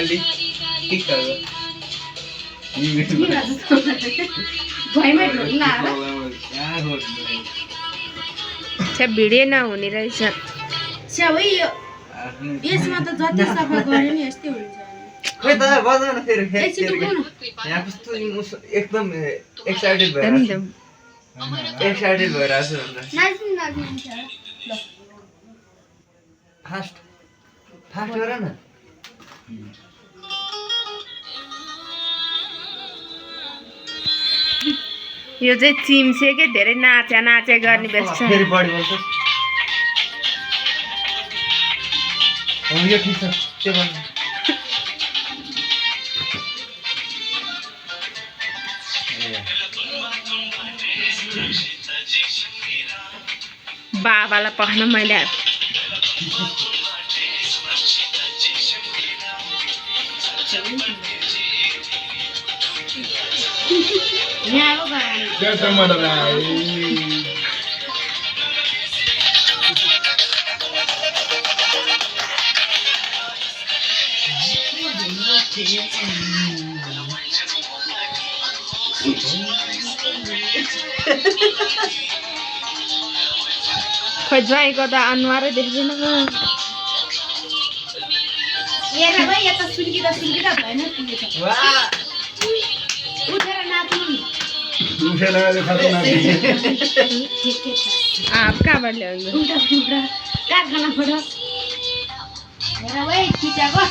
अलि ठीक छ भइमै ढोल्ला छ्या भिडियो नहुने रहेछ स्याउ यो यसमा त जति सफा गरे नि यस्तै हुन्छ खै त बजाउन फेरि एकछिन त गाउन यहाँ कस्तो एकदम एक्साइटेड भएर आछु नाच्नु नाच्नु ल फास्ट गर न यो चाहिँ चिम्से के धेरै नाचे गर्ने बेस छ फेरि बढी बोल्छ यो ठिक छ त्यो भन्नु बाबालाई पख्न मैले खोइ ज्वाइँको त अनुहारै देख्दैन हेर भाइ यता सुल्किँदा भएन पुगेछ उठेर नाच्नु नि आप कहाँबाट ल्याउनु उल्टा कारखानाबाट हेर भाइ खिचाएको